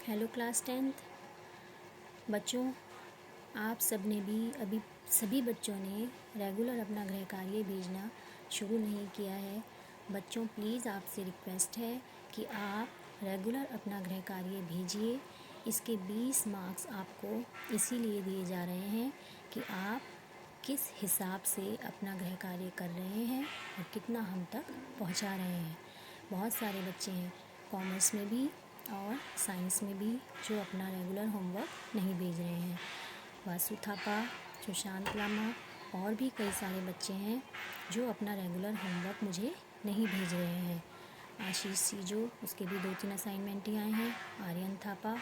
Hello class 10th बच्चों, आप सब ने भी अभी सभी बच्चों ने रेगुलर अपना गृह कार्य भेजना शुरू नहीं किया है। बच्चों प्लीज़ आपसे रिक्वेस्ट है कि आप रेगुलर अपना गृह कार्य भेजिए। इसके 20 मार्क्स आपको इसीलिए दिए जा रहे हैं कि आप किस हिसाब से अपना गृह कार्य कर रहे हैं और कितना हम तक पहुंचा रहे हैं। बहुत सारे बच्चे हैं कॉमर्स में भी और साइंस में भी जो अपना रेगुलर होमवर्क नहीं भेज रहे हैं। वासु थापा, सुशांत लामा और भी कई सारे बच्चे हैं जो अपना रेगुलर होमवर्क मुझे नहीं भेज रहे हैं। आशीष सीजो, उसके भी 2-3 असाइनमेंट ही आए हैं। आर्यन थापा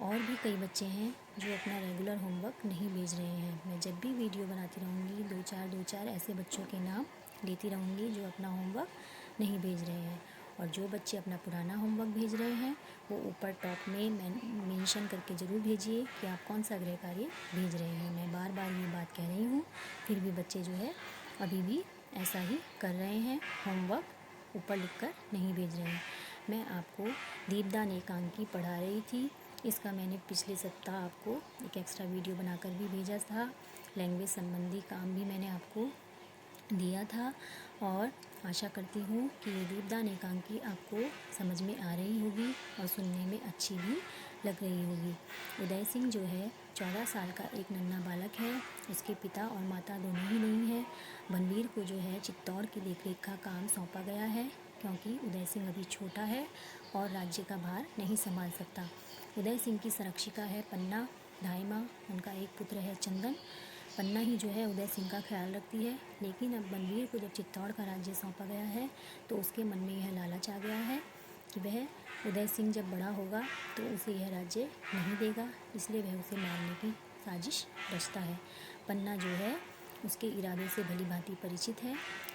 और भी कई बच्चे हैं जो अपना रेगुलर होमवर्क नहीं भेज रहे हैं। मैं जब भी वीडियो बनाती रहूँगी 2-4 ऐसे बच्चों के नाम लेती रहूँगी जो अपना होमवर्क नहीं भेज रहे हैं। और जो बच्चे अपना पुराना होमवर्क भेज रहे हैं वो ऊपर टॉप में मेंशन करके ज़रूर भेजिए कि आप कौन सा गृह कार्य भेज रहे हैं। मैं बार बार ये बात कह रही हूँ, फिर भी बच्चे जो है अभी भी ऐसा ही कर रहे हैं, होमवर्क ऊपर लिखकर नहीं भेज रहे हैं। मैं आपको दीपदान एकांकी पढ़ा रही थी, इसका मैंने पिछले सप्ताह आपको एक एक्स्ट्रा वीडियो बनाकर भी भेजा था। लैंग्वेज संबंधी काम भी मैंने आपको दिया था और आशा करती हूँ कि ये दीपदान एकांकी आपको समझ में आ रही होगी और सुनने में अच्छी भी लग रही होगी। उदय सिंह जो है 14 साल का एक नन्हा बालक है। उसके पिता और माता दोनों ही नहीं है। बनवीर को जो है चित्तौड़ की देखरेख का काम सौंपा गया है क्योंकि उदय सिंह अभी छोटा है और राज्य का भार नहीं संभाल सकता। उदय सिंह की संरक्षिका है पन्ना, धाइमा, उनका एक पुत्र है चंदन। पन्ना ही जो है उदय सिंह का ख्याल रखती है, लेकिन अब बनवीर को जब चित्तौड़ का राज्य सौंपा गया है तो उसके मन में यह लालच आ गया है कि वह उदय सिंह जब बड़ा होगा तो उसे यह राज्य नहीं देगा, इसलिए वह उसे मारने की साजिश रचता है। पन्ना जो है उसके इरादों से भली भांति परिचित है,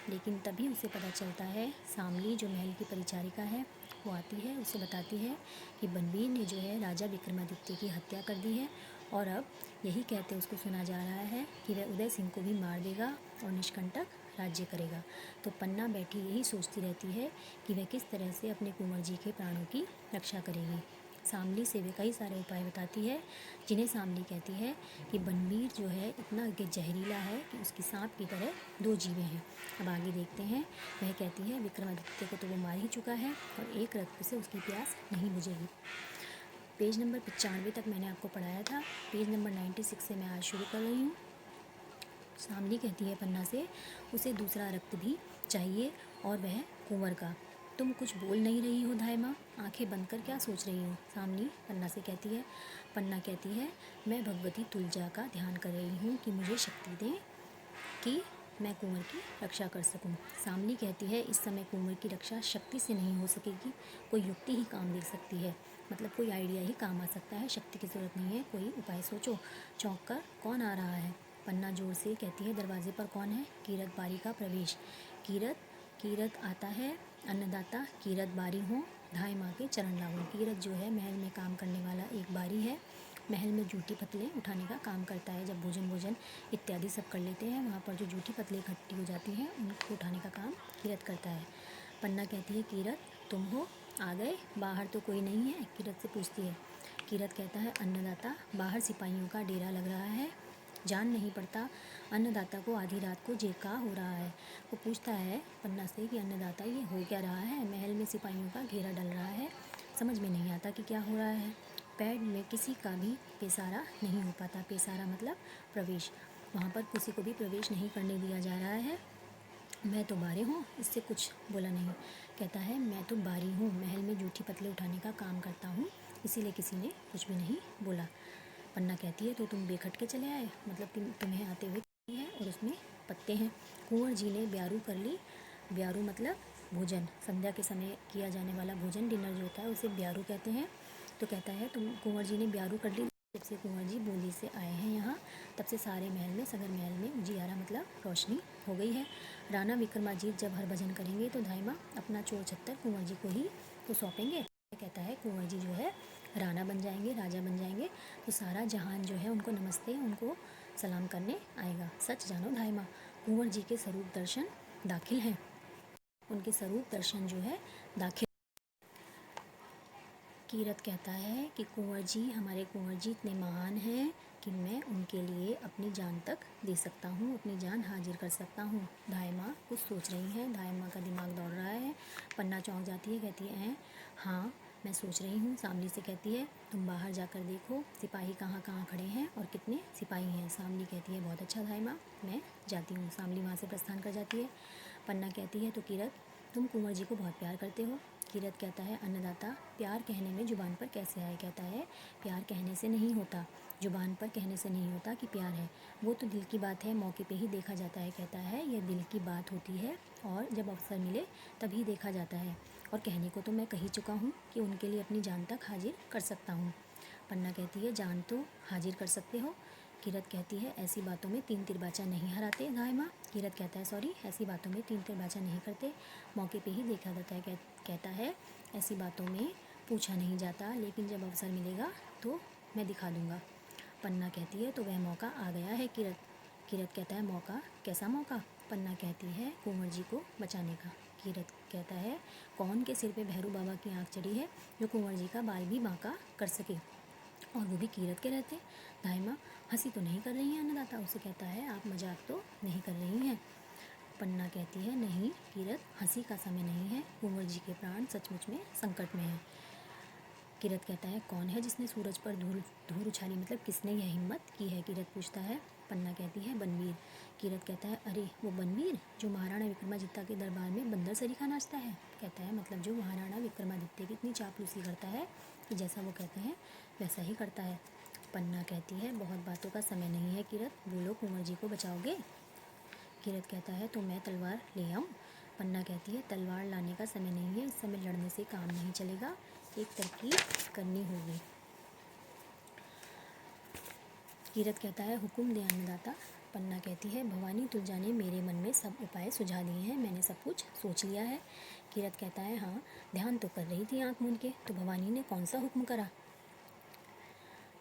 लेकिन तभी उसे पता चलता है, सामली जो महल की परिचारिका है वो आती है, उसे बताती है कि बनवीर ने जो है राजा विक्रमादित्य की हत्या कर दी है और अब यही कहते उसको सुना जा रहा है कि वह उदय सिंह को भी मार देगा और निष्कंटक राज्य करेगा। तो पन्ना बैठी यही सोचती रहती है कि वह किस तरह से अपने कुंवर जी के प्राणों की रक्षा करेगी। सामली से वे कई सारे उपाय बताती है, जिन्हें सामली कहती है कि बनवीर जो है इतना जहरीला है कि उसकी सांप की तरह 2 जीवें हैं। अब आगे देखते हैं। वह कहती है विक्रमादित्य को तो वो मार ही चुका है और एक रक्त से उसकी प्यास नहीं बुझेगी। पेज नंबर 95 तक मैंने आपको पढ़ाया था। पेज नंबर 96 से मैं आज शुरू कर रही हूँ। सामली कहती है पन्ना से उसे दूसरा रक्त भी चाहिए और वह कुंवर का। तुम कुछ बोल नहीं रही हो धायमा, आंखें बंद कर क्या सोच रही हो? सामली पन्ना से कहती है। पन्ना कहती है मैं भगवती तुलजा का ध्यान कर रही हूँ कि मुझे शक्ति दें कि मैं कुंवर की रक्षा कर सकूं। सामली कहती है इस समय कुंवर की रक्षा शक्ति से नहीं हो सकेगी, कोई युक्ति ही काम दे सकती है, मतलब कोई आइडिया ही काम आ सकता है, शक्ति की ज़रूरत नहीं है, कोई उपाय सोचो। चौंक कर कौन आ रहा है? पन्ना जोर से कहती है दरवाजे पर कौन है? कीरत बारी का प्रवेश। कीरत आता है, अन्नदाता कीरत बारी हो, धाय माँ के चरण लागू। कीरत जो है महल में काम करने वाला एक बारी है, महल में जूठी पतले उठाने का काम करता है। जब भोजन इत्यादि सब कर लेते हैं, वहाँ पर जो जूठी पतले इकट्ठी हो जाती हैं उनको उठाने का काम कीरत करता है। पन्ना कहती है कीरत तुम हो, आ गए? बाहर तो कोई नहीं है? कीरत से पूछती है। कीरत कहता है अन्नदाता बाहर सिपाहियों का डेरा लग रहा है, जान नहीं पड़ता अन्नदाता को आधी रात को जेका हो रहा है। वो पूछता है पन्ना से कि अन्नदाता ये हो क्या रहा है? महल में सिपाहियों का घेरा डल रहा है, समझ में नहीं आता कि क्या हो रहा है। पैड में किसी का भी पेसारा नहीं हो पाता। पेसारा मतलब प्रवेश, वहाँ पर किसी को भी प्रवेश नहीं करने दिया जा रहा है। मैं तो बारी हूँ, इससे कुछ बोला नहीं। कहता है मैं तो बारी हूँ, महल में जूठी पतले उठाने का काम करता हूँ, इसीलिए किसी ने कुछ भी नहीं बोला। पन्ना कहती है तो तुम बेखट के चले आए, मतलब तुम्हें आते हुए है और उसमें पत्ते हैं। कुंवर जी ने ब्यारू कर ली। ब्यारू मतलब भोजन, संध्या के समय किया जाने वाला भोजन, डिनर जो होता है उसे ब्यारू कहते हैं। तो कहता है तुम कुंवर जी ने ब्यारू कर ली। जब से कुंवर जी बूंदी से आए हैं यहाँ, तब से सारे महल में, सगर महल में उजियारा मतलब रोशनी हो गई है। राणा विक्रमाजीत जब हर भजन करेंगे तो धाइमा अपना चोर छत्तर कुंवर जी को ही तो सौंपेंगे। कहता है कुंवर जी जो है राणा बन जाएंगे, राजा बन जाएंगे, तो सारा जहान जो है उनको नमस्ते, उनको सलाम करने आएगा। सच जानो धाइमा, कुंवर जी के स्वरूप दर्शन दाखिल हैं, उनके स्वरूप दर्शन जो है दाखिल। कीरत कहता है कि कुंवर जी, हमारे कुंवर जी इतने महान हैं कि मैं उनके लिए अपनी जान तक दे सकता हूँ, अपनी जान हाजिर कर सकता हूँ। धाय माँ कुछ सोच रही हैं, धाय माँ का दिमाग दौड़ रहा है। पन्ना चौंक जाती है, कहती है हाँ मैं सोच रही हूँ। सामली से कहती है तुम बाहर जाकर देखो सिपाही कहाँ कहाँ खड़े हैं और कितने सिपाही हैं। सामली कहती है बहुत अच्छा धाय माँ, मैं जाती हूँ। सामली वहाँ से प्रस्थान कर जाती है। पन्ना कहती है तो कीरत तुम कुंवर जी को बहुत प्यार करते हो। कीरत कहता है अन्नदाता, प्यार कहने में ज़ुबान पर कैसे आए। कहता है प्यार कहने से नहीं होता, ज़ुबान पर कहने से नहीं होता कि प्यार है, वो तो दिल की बात है, मौके पे ही देखा जाता है। कहता है यह दिल की बात होती है और जब अवसर मिले तभी देखा जाता है, और कहने को तो मैं कह ही चुका हूँ कि उनके लिए अपनी जान तक हाजिर कर सकता हूँ। पन्ना कहती है जान तो हाजिर कर सकते हो। कीरत कहती है ऐसी बातों में तीन तिरबाचा नहीं हराते धाय माँ। कीरत कहता है सॉरी, ऐसी बातों में तीन तिरबाचा नहीं करते, मौके पे ही देखा जाता है। कहता है ऐसी बातों में पूछा नहीं जाता, लेकिन जब अवसर मिलेगा तो मैं दिखा दूंगा। पन्ना कहती है तो वह मौका आ गया है कीरत। कीरत कहता है मौका, कैसा मौका। पन्ना कहती है कुंवर जी को बचाने का। कीरत कहता है कौन के सिर पे भैरू बाबा की आँख चढ़ी है जो कुंवर जी का बाल भी बांका कर सके, और वो भी कीरत के रहते। धाय माँ हंसी तो नहीं कर रही हैं अन्नदाता। उसे कहता है आप मजाक तो नहीं कर रही हैं। पन्ना कहती है नहीं कीरत, हंसी का समय नहीं है, कुंवर जी के प्राण सचमुच में संकट में हैं। कीरत कहता है कौन है जिसने सूरज पर धूल उछाली, मतलब किसने यह हिम्मत की है। कीरत पूछता है। पन्ना कहती है बनवीर। कीरत कहता है अरे वो बनवीर जो महाराणा विक्रमादित्य के दरबार में बंदर सरीखा नाचता है। कहता है मतलब जो महाराणा विक्रमादित्य की इतनी चापलूसी करता है कि जैसा वो कहते हैं वैसा ही करता है। पन्ना कहती है बहुत बातों का समय नहीं है कीरत, बोलो कुंवर जी को बचाओगे। कीरत कहता है तो मैं तलवार ले आऊँ। पन्ना कहती है तलवार लाने का समय नहीं है, इस समय लड़ने से काम नहीं चलेगा, एक तरकीब करनी होगी। कीरत कहता है हुक्म दे अन्नदाता। पन्ना कहती है भवानी तुलजा ने मेरे मन में सब उपाय सुझा दिए हैं, मैंने सब कुछ सोच लिया है। कीरत कहता है हाँ ध्यान तो कर रही थी आँख मूंद के, तो भवानी ने कौन सा हुक्म करा।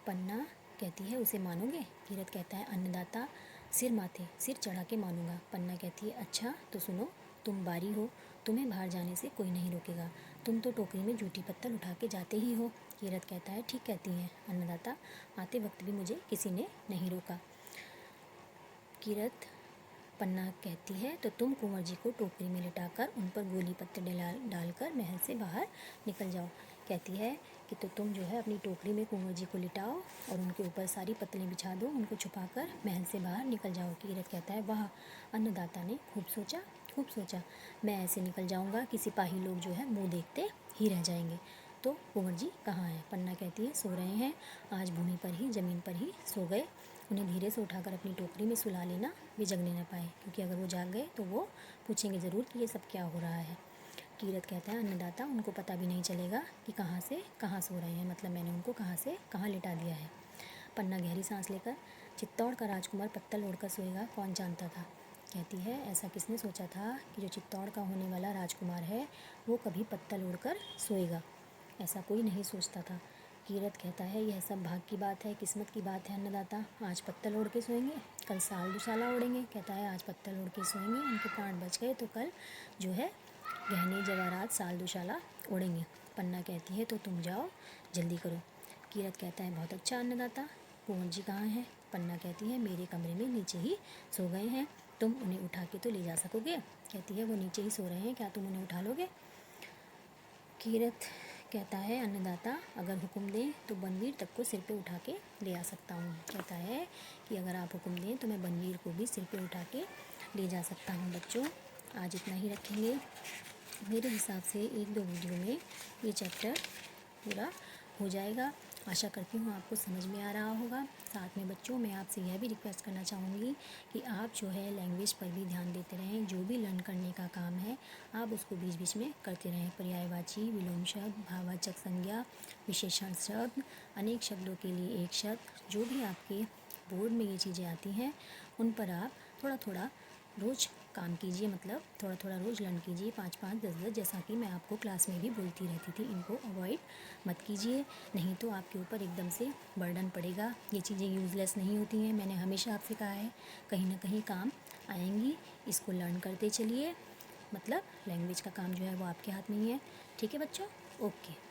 पन्ना कहती है उसे मानोगे। कीरत कहता है अन्नदाता सिर माथे सिर चढ़ा के मानूंगा। पन्ना कहती है अच्छा तो सुनो, तुम बारी हो, तुम्हें बाहर जाने से कोई नहीं रोकेगा, तुम तो टोकरी में जूठी पत्तल उठा के जाते ही हो। कीरत कहता है ठीक कहती हैं अन्नदाता, आते वक्त भी मुझे किसी ने नहीं रोका। कीरत पन्ना कहती है तो तुम कुंवर जी को टोकरी में लिटाकर उन पर गोली पत्ते डालकर महल से बाहर निकल जाओ। कहती है कि तो तुम जो है अपनी टोकरी में कुंवर जी को लिटाओ और उनके ऊपर सारी पत्तलें बिछा दो, उनको छुपाकर महल से बाहर निकल जाओ। कीरत कहता है वाह अन्नदाता ने खूब सोचा, खूब सोचा, मैं ऐसे निकल जाऊंगा कि सिपाही लोग जो है मुँह देखते ही रह जाएंगे। तो कुंवर जी कहाँ हैं। पन्ना कहती है सो रहे हैं, आज भूमि पर ही ज़मीन पर ही सो गए, उन्हें धीरे से उठाकर अपनी टोकरी में सुला लेना, वे जगने न पाए, क्योंकि अगर वो जाग गए तो वो पूछेंगे ज़रूर कि ये सब क्या हो रहा है। कीरत कहता है अन्नदाता उनको पता भी नहीं चलेगा कि कहाँ से कहाँ सो रहे हैं, मतलब मैंने उनको कहाँ से कहाँ लिटा दिया है। पन्ना गहरी सांस लेकर चित्तौड़ का राजकुमार पत्तल ओढ़कर सोएगा, कौन जानता था। कहती है ऐसा किसने सोचा था कि जो चित्तौड़ का होने वाला राजकुमार है वो कभी पत्तल ओढ़कर सोएगा, ऐसा कोई नहीं सोचता था। कीरत कहता है यह सब भाग की बात है, किस्मत की बात है अन्नदाता, आज पत्तल ओढ़ के सोएंगे कल साल दुसाला ओढ़ेंगे। कहता है आज पत्तल ओढ़ के सोएंगे, उनके प्राण बच गए तो कल जो है गहने जवाहरात साल दुसाला ओढ़ेंगे। पन्ना कहती है तो तुम जाओ जल्दी करो। कीरत कहता है बहुत अच्छा अन्नदाता, कुंवर जी कहाँ हैं। पन्ना कहती है मेरे कमरे में नीचे ही सो गए हैं, तुम उन्हें उठा के तो ले जा सकोगे। कहती है वो नीचे ही सो रहे हैं, क्या तुम उन्हें उठा लोगे। कीरत कहता है अन्नदाता अगर हुक्म दें तो बनवीर तक को सिर पे उठा के ले आ सकता हूँ। कहता है कि अगर आप हुक्म दें तो मैं बनवीर को भी सिर पे उठा के ले जा सकता हूँ। बच्चों आज इतना ही रखेंगे, मेरे हिसाब से एक दो वीडियो में ये चैप्टर पूरा हो जाएगा। आशा करती हूँ आपको समझ में आ रहा होगा। साथ में बच्चों मैं आपसे यह भी रिक्वेस्ट करना चाहूँगी कि आप जो है लैंग्वेज पर भी ध्यान देते रहें, जो भी लर्न करने का काम है आप उसको बीच बीच में करते रहें। पर्यायवाची, विलोम शब्द, भाववाचक संज्ञा, विशेषण शब्द, अनेक शब्दों के लिए एक शब्द, जो भी आपके बोर्ड में ये चीज़ें आती हैं उन पर आप थोड़ा थोड़ा रोज़ काम कीजिए, मतलब थोड़ा थोड़ा रोज़ लर्न कीजिए, 5-5, 10-10, जैसा कि मैं आपको क्लास में भी बोलती रहती थी। इनको अवॉइड मत कीजिए, नहीं तो आपके ऊपर एकदम से बर्डन पड़ेगा। ये चीज़ें यूज़लेस नहीं होती हैं, मैंने हमेशा आपसे कहा है, कहीं ना कहीं काम आएंगी। इसको लर्न करते चलिए, मतलब लैंग्वेज का काम जो है वो आपके हाथ में ही है। ठीक है बच्चों, ओके।